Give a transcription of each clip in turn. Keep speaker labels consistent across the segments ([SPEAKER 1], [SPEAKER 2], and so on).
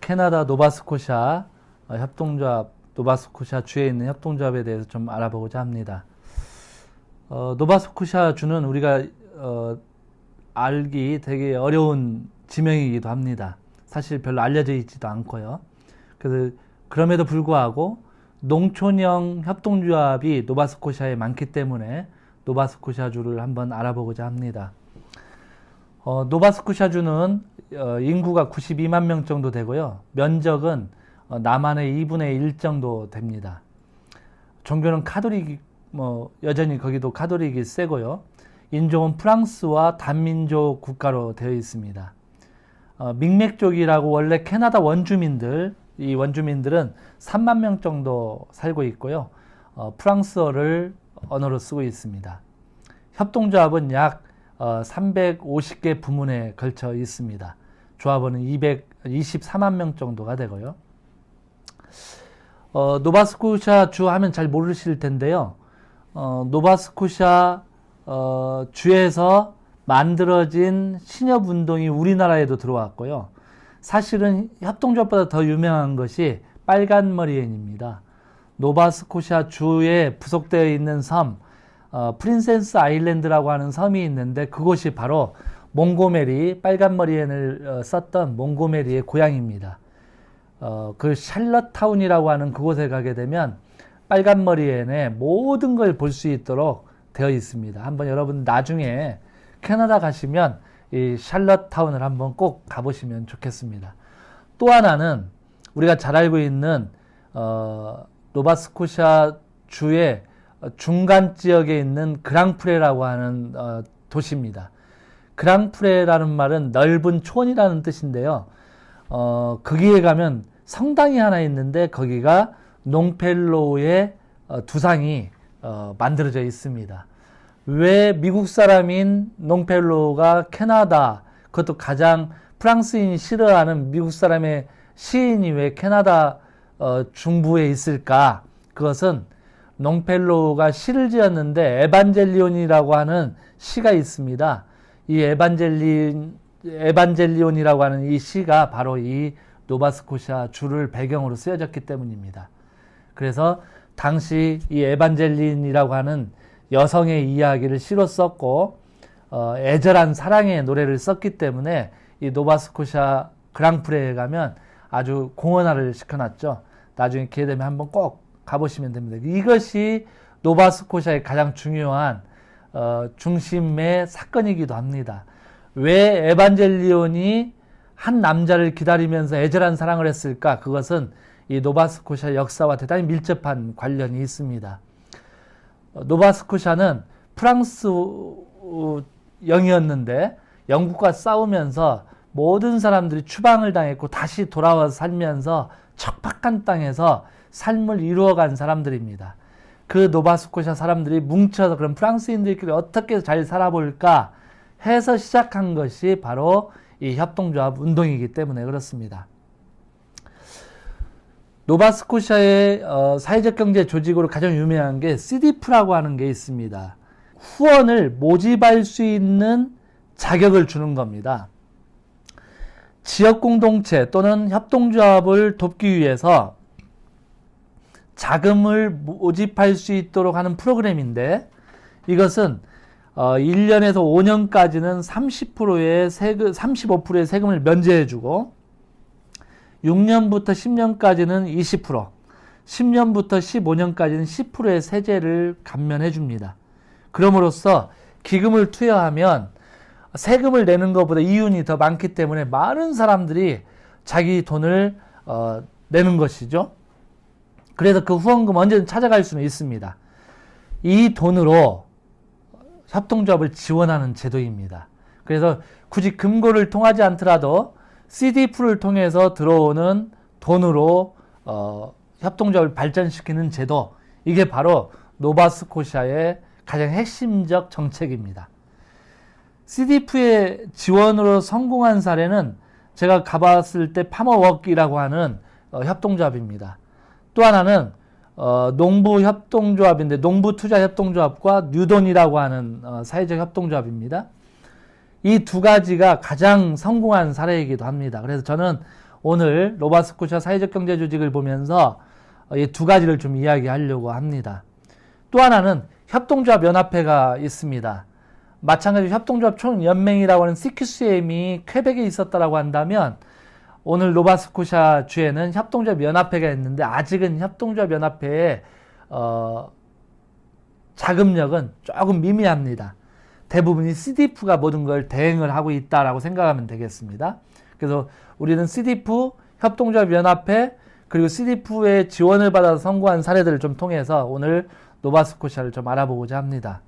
[SPEAKER 1] 캐나다 노바스코샤 협동조합, 노바스코샤 주에 있는 협동조합에 대해서 좀 알아보고자 합니다. 노바스코샤 주는 우리가 알기 되게 어려운 지명이기도 합니다. 사실 별로 알려져 있지도 않고요. 그래서 그럼에도 불구하고 농촌형 협동조합이 노바스코샤에 많기 때문에 노바스코샤주를 한번 알아보고자 합니다. 노바스코샤주는 인구가 92만 명 정도 되고요. 면적은 남한의 2분의 1 정도 됩니다. 종교는 카톨릭, 여전히 거기도 카톨릭이 세고요. 인종은 프랑스와 단민족 국가로 되어 있습니다. 믹맥족이라고 원래 캐나다 원주민들, 이 원주민들은 3만 명 정도 살고 있고요. 프랑스어를 언어로 쓰고 있습니다. 협동조합은 약 350개 부문에 걸쳐 있습니다. 조합원은 224만 명 정도가 되고요. 노바스코샤 주 하면 잘 모르실 텐데요. 노바스코샤 주에서 만들어진 신협운동이 우리나라에도 들어왔고요. 사실은 협동조합보다 더 유명한 것이 빨간머리엔입니다. 노바스코샤 주에 부속되어 있는 섬, 프린세스 아일랜드라고 하는 섬이 있는데 그곳이 바로 몽고메리, 빨간머리엔을 썼던 몽고메리의 고향입니다. 그 샬럿타운이라고 하는 그곳에 가게 되면 빨간머리엔의 모든 걸 볼 수 있도록 되어 있습니다. 한번 여러분 나중에 캐나다 가시면 이 샬럿타운을 한번 꼭 가보시면 좋겠습니다. 또 하나는 우리가 잘 알고 있는 노바스코샤 주의 중간 지역에 있는 그랑프레라고 하는 도시입니다. 그랑프레라는 말은 넓은 촌이라는 뜻인데요. 거기에 가면 성당이 하나 있는데 거기가 롱펠로우의 두상이 만들어져 있습니다. 왜 미국 사람인 롱펠로우가 캐나다, 그것도 가장 프랑스인이 싫어하는 미국 사람의 시인이 왜 캐나다 중부에 있을까? 그것은 롱펠로우가 시를 지었는데 에반젤리온이라고 하는 시가 있습니다. 이 에반젤리온이라고 하는 이 시가 바로 이 노바스코샤 주를 배경으로 쓰여졌기 때문입니다. 그래서 당시 이 에반젤린이라고 하는 여성의 이야기를 시로 썼고 애절한 사랑의 노래를 썼기 때문에 이 노바스코샤 그랑프레에 가면 아주 공원화를 시켜놨죠. 나중에 기회 되면 한번 꼭 가보시면 됩니다. 이것이 노바스코샤의 가장 중요한 중심의 사건이기도 합니다. 왜 에반젤리온이 한 남자를 기다리면서 애절한 사랑을 했을까? 그것은 이 노바스코샤 역사와 대단히 밀접한 관련이 있습니다. 노바스코샤는 프랑스 영이었는데 영국과 싸우면서 모든 사람들이 추방을 당했고 다시 돌아와서 살면서 척박한 땅에서 삶을 이루어간 사람들입니다. 그 노바스코샤 사람들이 뭉쳐서 그럼 프랑스인들끼리 어떻게 잘 살아볼까 해서 시작한 것이 바로 이 협동조합 운동이기 때문에 그렇습니다. 노바스코샤의 사회적 경제 조직으로 가장 유명한 게 CDF라고 하는 게 있습니다. 후원을 모집할 수 있는 자격을 주는 겁니다. 지역 공동체 또는 협동조합을 돕기 위해서 자금을 모집할 수 있도록 하는 프로그램인데 이것은 1년에서 5년까지는 30%의 세금, 35%의 세금을 면제해주고 6년부터 10년까지는 20%, 10년부터 15년까지는 10%의 세제를 감면해 줍니다. 그럼으로써 기금을 투여하면 세금을 내는 것보다 이윤이 더 많기 때문에 많은 사람들이 자기 돈을 내는 것이죠. 그래서 그 후원금 언제든 찾아갈 수는 있습니다. 이 돈으로 협동조합을 지원하는 제도입니다. 그래서 굳이 금고를 통하지 않더라도 CDF를 통해서 들어오는 돈으로 협동조합을 발전시키는 제도, 이게 바로 노바스코샤의 가장 핵심적 정책입니다. CDF의 지원으로 성공한 사례는 제가 가봤을 때 파머워크이라고 하는 협동조합입니다. 또 하나는 농부협동조합인데 농부투자협동조합과 뉴돈이라고 하는 사회적 협동조합입니다. 이 두 가지가 가장 성공한 사례이기도 합니다. 그래서 저는 오늘 노바스코샤 사회적 경제 조직을 보면서 이 두 가지를 좀 이야기하려고 합니다. 또 하나는 협동조합 연합회가 있습니다. 마찬가지로 협동조합 총연맹이라고 하는 CQCM이 퀘벡에 있었다라고 한다면 오늘 노바스코샤 주에는 협동조합 연합회가 있는데 아직은 협동조합 연합회의 자금력은 조금 미미합니다. 대부분이 CDF가 모든 걸 대행을 하고 있다라고 생각하면 되겠습니다. 그래서 우리는 CDF, 협동조합 연합회, 그리고 CDF의 지원을 받아서 성공한 사례들을 좀 통해서 오늘 노바스코샤를 좀 알아보고자 합니다.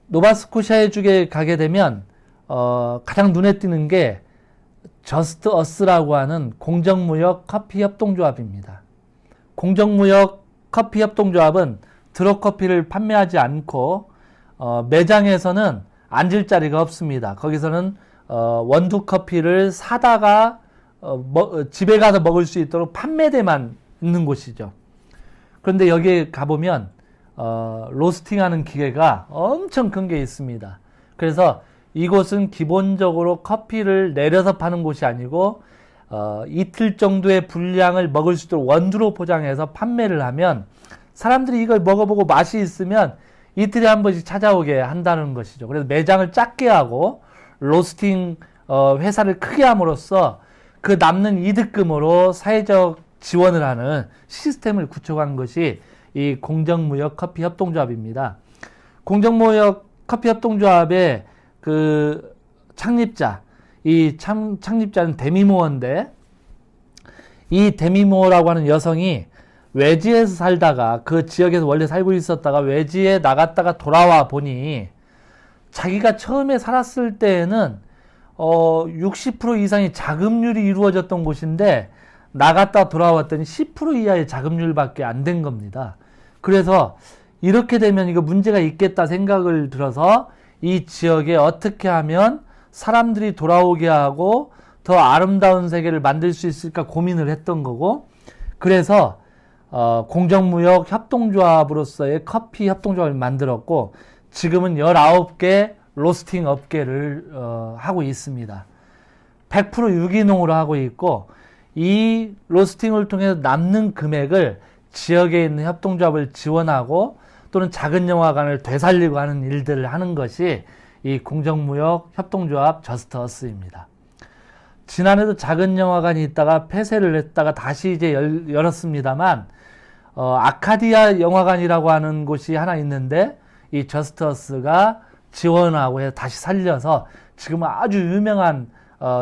[SPEAKER 1] 노바스코샤의 쪽에 가게 되면 가장 눈에 띄는 게 저스트 어스라고 하는 공정무역 커피 협동조합입니다. 공정무역 커피 협동조합은 드롭커피를 판매하지 않고 매장에서는 앉을 자리가 없습니다. 거기서는 원두 커피를 사다가 집에 가서 먹을 수 있도록 판매대만 있는 곳이죠. 그런데 여기에 가보면 로스팅하는 기계가 엄청 큰 게 있습니다. 그래서 이곳은 기본적으로 커피를 내려서 파는 곳이 아니고 이틀 정도의 분량을 먹을 수 있도록 원두로 포장해서 판매를 하면 사람들이 이걸 먹어보고 맛이 있으면 이틀에 한 번씩 찾아오게 한다는 것이죠. 그래서 매장을 작게 하고 로스팅 회사를 크게 함으로써 그 남는 이득금으로 사회적 지원을 하는 시스템을 구축한 것이 이 공정무역 커피 협동조합입니다. 공정무역 커피 협동조합의 그 창립자, 이 창립자는 데미모어인데 이 데미모어라고 하는 여성이 외지에서 살다가 그 지역에서 원래 살고 있었다가 외지에 나갔다가 돌아와 보니 자기가 처음에 살았을 때에는 60% 이상의 자금률이 이루어졌던 곳인데 나갔다 돌아왔더니 10% 이하의 자금률밖에 안 된 겁니다. 그래서 이렇게 되면 이거 문제가 있겠다 생각을 들어서 이 지역에 어떻게 하면 사람들이 돌아오게 하고 더 아름다운 세계를 만들 수 있을까 고민을 했던 거고, 그래서 공정무역 협동조합으로서의 커피 협동조합을 만들었고 지금은 19개 로스팅 업계를 하고 있습니다. 100% 유기농으로 하고 있고 이 로스팅을 통해서 남는 금액을 지역에 있는 협동조합을 지원하고 또는 작은 영화관을 되살리고 하는 일들을 하는 것이 이 공정무역 협동조합 저스트어스입니다. 지난해도 작은 영화관이 있다가 폐쇄를 했다가 다시 이제 열었습니다만 아카디아 영화관이라고 하는 곳이 하나 있는데 이 저스트어스가 지원하고 해서 다시 살려서 지금은 아주 유명한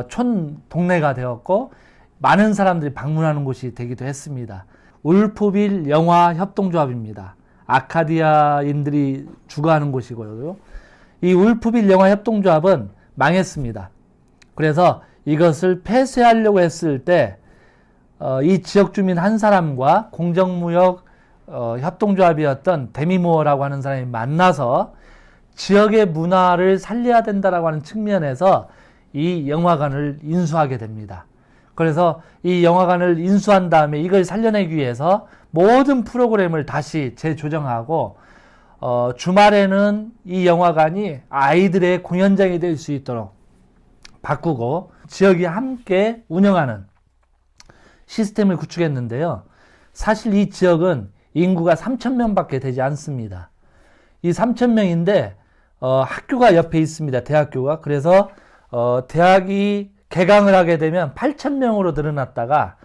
[SPEAKER 1] 촌 동네가 되었고 많은 사람들이 방문하는 곳이 되기도 했습니다. 울프빌 영화 협동조합입니다. 아카디아인들이 주거하는 곳이고요. 이 울프빌 영화 협동조합은 망했습니다. 그래서 이것을 폐쇄하려고 했을 때 이 지역 주민 한 사람과 공정무역 협동조합이었던 데미모어라고 하는 사람이 만나서 지역의 문화를 살려야 된다라고 하는 측면에서 이 영화관을 인수하게 됩니다. 그래서 이 영화관을 인수한 다음에 이걸 살려내기 위해서 모든 프로그램을 다시 재조정하고 주말에는 이 영화관이 아이들의 공연장이 될 수 있도록 바꾸고 지역이 함께 운영하는 시스템을 구축했는데요. 사실 이 지역은 인구가 3,000명밖에 되지 않습니다. 이 3,000명인데 학교가 옆에 있습니다. 대학교가. 그래서 대학이 개강을 하게 되면 8,000명으로 늘어났다가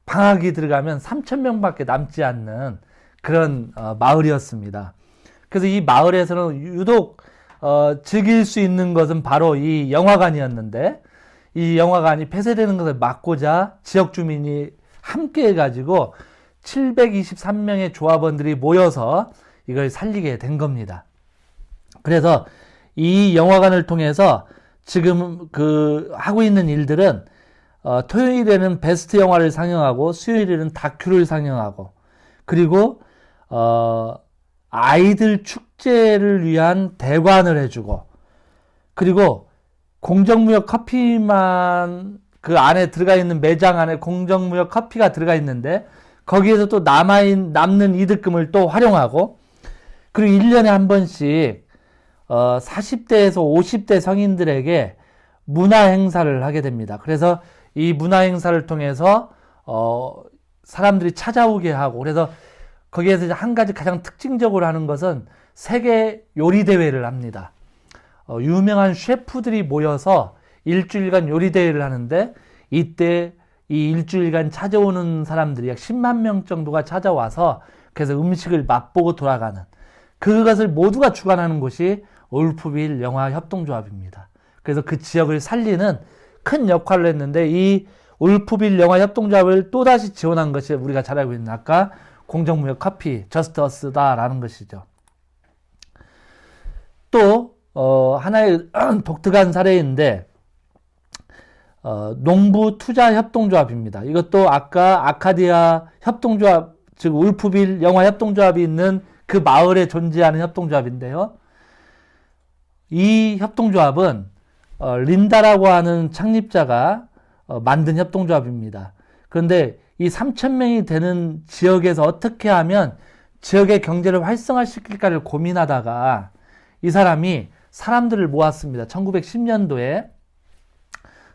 [SPEAKER 1] 방학이 들어가면 3,000명밖에 남지 않는 그런 마을이었습니다. 그래서 이 마을에서는 유독 즐길 수 있는 것은 바로 이 영화관이었는데 이 영화관이 폐쇄되는 것을 막고자 지역 주민이 함께 해가지고 723명의 조합원들이 모여서 이걸 살리게 된 겁니다. 그래서 이 영화관을 통해서 지금 하고 있는 일들은 토요일에는 베스트 영화를 상영하고 수요일에는 다큐를 상영하고 그리고 아이들 축제를 위한 대관을 해주고 그리고 공정무역 커피만 그 안에 들어가 있는 매장 안에 공정무역 커피가 들어가 있는데 거기에서 또 남는 이득금을 또 활용하고 그리고 1년에 한 번씩 40대에서 50대 성인들에게 문화 행사를 하게 됩니다. 그래서 이 문화 행사를 통해서 사람들이 찾아오게 하고, 그래서 거기에서 이제 한 가지 가장 특징적으로 하는 것은 세계 요리 대회를 합니다. 유명한 셰프들이 모여서 일주일간 요리 대회를 하는데, 이때 이 일주일간 찾아오는 사람들이 약 10만 명 정도가 찾아와서 그래서 음식을 맛보고 돌아가는, 그것을 모두가 주관하는 곳이 울프빌 영화 협동조합입니다. 그래서 그 지역을 살리는 큰 역할을 했는데, 이 울프빌 영화 협동조합을 또다시 지원한 것이 우리가 잘 알고 있는 아까 공정무역 커피 저스트 어스다라는 것이죠. 또 하나의 독특한 사례인데, 농부 투자 협동조합입니다. 이것도 아까 아카디아 협동조합, 즉 울프빌 영화 협동조합이 있는 그 마을에 존재하는 협동조합인데요. 이 협동조합은 린다라고 하는 창립자가 만든 협동조합입니다. 그런데 이 3,000명이 되는 지역에서 어떻게 하면 지역의 경제를 활성화시킬까를 고민하다가 이 사람이 사람들을 모았습니다. 1910년도에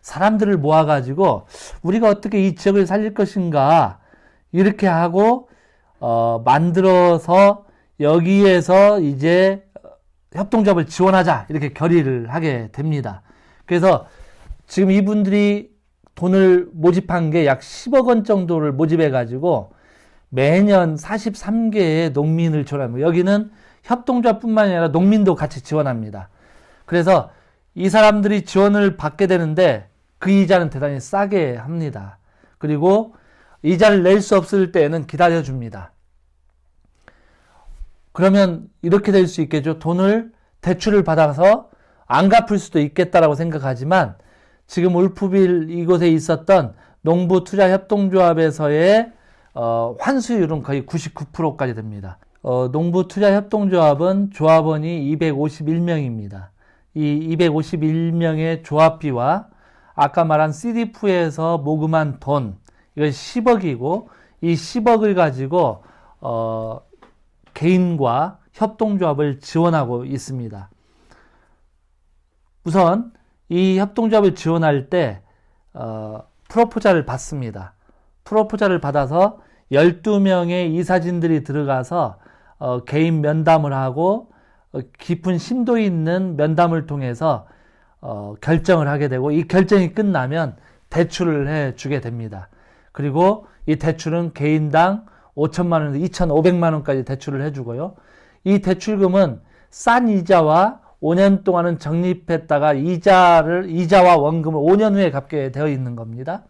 [SPEAKER 1] 사람들을 모아가지고 우리가 어떻게 이 지역을 살릴 것인가 이렇게 하고 만들어서 여기에서 이제 협동조합을 지원하자 이렇게 결의를 하게 됩니다. 그래서 지금 이분들이 돈을 모집한 게 약 10억 원 정도를 모집해 가지고 매년 43개의 농민을 지원합니다. 여기는 협동조합뿐만 아니라 농민도 같이 지원합니다. 그래서 이 사람들이 지원을 받게 되는데 그 이자는 대단히 싸게 합니다. 그리고 이자를 낼 수 없을 때에는 기다려줍니다. 그러면 이렇게 될 수 있겠죠. 돈을 대출을 받아서 안 갚을 수도 있겠다라고 생각하지만 지금 울프빌 이곳에 있었던 농부투자협동조합에서의 환수율은 거의 99%까지 됩니다. 농부투자협동조합은 조합원이 251명입니다. 이 251명의 조합비와 아까 말한 CDF에서 모금한 돈, 이건 10억이고 이 10억을 가지고 개인과 협동조합을 지원하고 있습니다. 우선 이 협동조합을 지원할 때 프로포자를 받습니다. 프로포자를 받아서 12명의 이사진들이 들어가서 개인 면담을 하고 깊은 심도 있는 면담을 통해서 결정을 하게 되고, 이 결정이 끝나면 대출을 해주게 됩니다. 그리고 이 대출은 개인당 5천만 원에서 2,500만 원까지 대출을 해주고요. 이 대출금은 싼 이자와 5년 동안은 적립했다가 이자와 원금을 5년 후에 갚게 되어 있는 겁니다.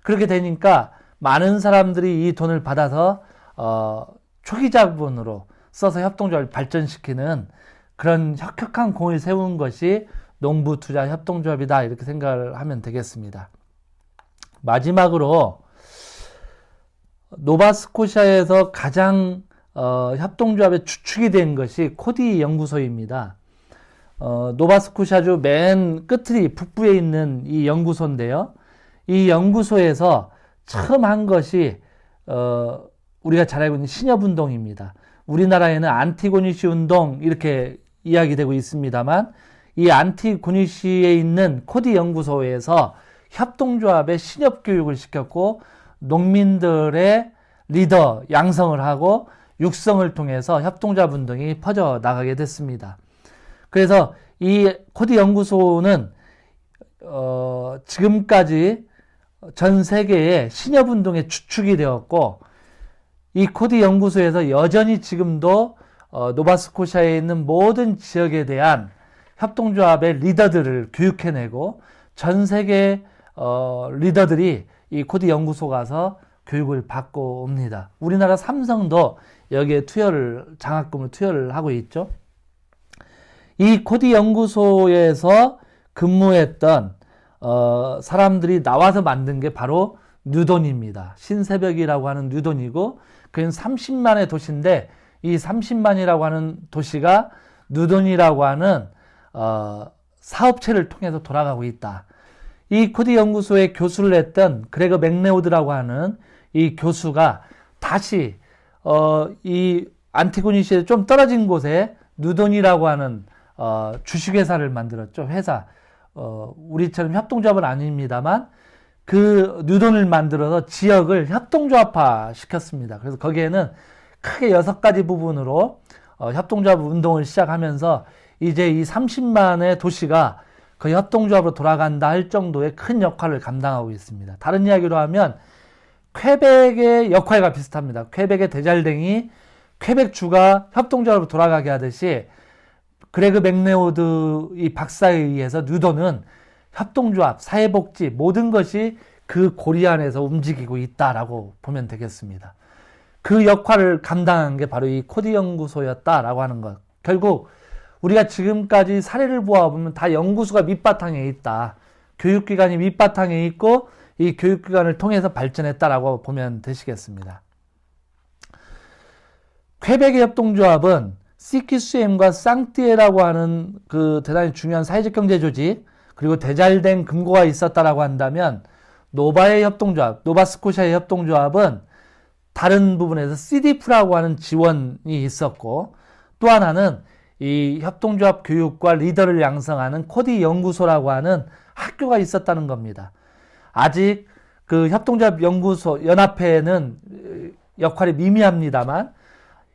[SPEAKER 1] 그렇게 되니까 많은 사람들이 이 돈을 받아서 초기 자본으로 써서 협동조합을 발전시키는 그런 혁혁한 공을 세운 것이 농부투자협동조합이다, 이렇게 생각을 하면 되겠습니다. 마지막으로 노바스코샤에서 가장 협동조합의 주축이 된 것이 코디 연구소입니다. 노바스코샤주 맨 끝이 북부에 있는 이 연구소인데요. 이 연구소에서 처음 한 것이 우리가 잘 알고 있는 신협운동입니다. 우리나라에는 안티고니시 운동 이렇게 이야기되고 있습니다만, 이 안티고니시에 있는 코디 연구소에서 협동조합의 신협교육을 시켰고 농민들의 리더 양성을 하고 육성을 통해서 협동조합 운동이 퍼져나가게 됐습니다. 그래서 이 코디 연구소는 지금까지 전 세계의 신협운동의 주축이 되었고, 이 코디 연구소에서 여전히 지금도 노바스코샤에 있는 모든 지역에 대한 협동조합의 리더들을 교육해내고, 전 세계 리더들이 이 코디 연구소 가서 교육을 받고 옵니다. 우리나라 삼성도 여기에 장학금을 투여를 하고 있죠. 이 코디 연구소에서 근무했던 사람들이 나와서 만든 게 바로 뉴돈입니다. 신새벽이라고 하는 뉴돈이고, 그는 30만의 도시인데 이 30만이라고 하는 도시가 뉴돈이라고 하는 사업체를 통해서 돌아가고 있다. 이 코디 연구소에 교수를 했던 그레거 맥레오드라고 하는 이 교수가 다시 이 안티고니시에 좀 떨어진 곳에 뉴돈이라고 하는 주식회사를 만들었죠. 회사. 우리처럼 협동조합은 아닙니다만 그 뉴돈을 만들어서 지역을 협동조합화 시켰습니다. 그래서 거기에는 크게 6가지 부분으로 협동조합 운동을 시작하면서 이제 이 30만의 도시가 그 협동조합으로 돌아간다 할 정도의 큰 역할을 감당하고 있습니다. 다른 이야기로 하면 퀘벡의 역할과 비슷합니다. 퀘벡의 대잘댕이 퀘벡주가 협동조합으로 돌아가게 하듯이 그레그 맥레오드 이 박사에 의해서 뉴턴은 협동조합, 사회복지 모든 것이 그 고리 안에서 움직이고 있다라고 보면 되겠습니다. 그 역할을 감당한 게 바로 이 코디 연구소였다라고 하는 것. 결국 우리가 지금까지 사례를 보아보면 다 연구소가 밑바탕에 있다. 교육기관이 밑바탕에 있고 이 교육기관을 통해서 발전했다라고 보면 되시겠습니다. 퀘벡의 협동조합은 CQCM과 쌍띠에라고 하는 그 대단히 중요한 사회적 경제 조직 그리고 대잘된 금고가 있었다라고 한다면 노바의 협동조합, 노바스코샤의 협동조합은 다른 부분에서 CDF라고 하는 지원이 있었고 또 하나는 이 협동조합 교육과 리더를 양성하는 코디 연구소라고 하는 학교가 있었다는 겁니다. 아직 그 협동조합 연구소 연합회는 역할이 미미합니다만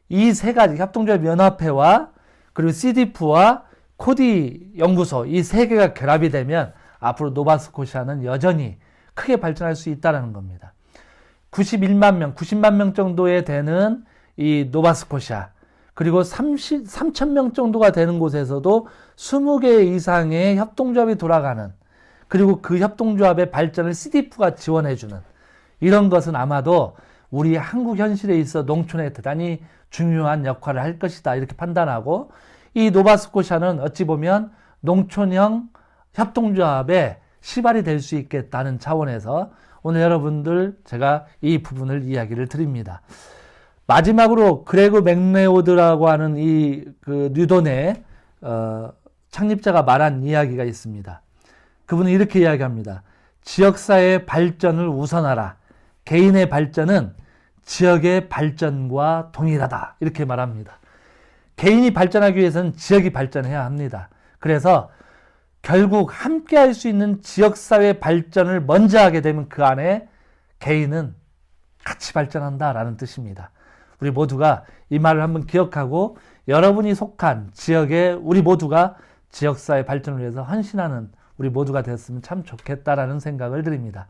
[SPEAKER 1] 이 세 가지 협동조합 연합회와 그리고 CDF와 코디 연구소 이 세 개가 결합이 되면 앞으로 노바스코샤는 여전히 크게 발전할 수 있다는 겁니다. 91만 명, 90만 명 정도에 되는 이 노바스코샤 그리고 3천 명 정도가 되는 곳에서도 20개 이상의 협동조합이 돌아가는 그리고 그 협동조합의 발전을 CDF가 지원해주는 이런 것은 아마도 우리 한국 현실에 있어 농촌에 대단히 중요한 역할을 할 것이다 이렇게 판단하고 이 노바스코샤는 어찌 보면 농촌형 협동조합의 시발이 될 수 있겠다는 차원에서 오늘 여러분들 제가 이 부분을 이야기를 드립니다. 마지막으로 그레그 맥레오드라고 하는 이 그 뉴돈의 창립자가 말한 이야기가 있습니다. 그분은 이렇게 이야기합니다. 지역사회의 발전을 우선하라. 개인의 발전은 지역의 발전과 동일하다. 이렇게 말합니다. 개인이 발전하기 위해서는 지역이 발전해야 합니다. 그래서 결국 함께 할 수 있는 지역사회 발전을 먼저 하게 되면 그 안에 개인은 같이 발전한다라는 뜻입니다. 우리 모두가 이 말을 한번 기억하고 여러분이 속한 지역에 우리 모두가 지역사회 발전을 위해서 헌신하는 우리 모두가 됐으면 참 좋겠다라는 생각을 드립니다.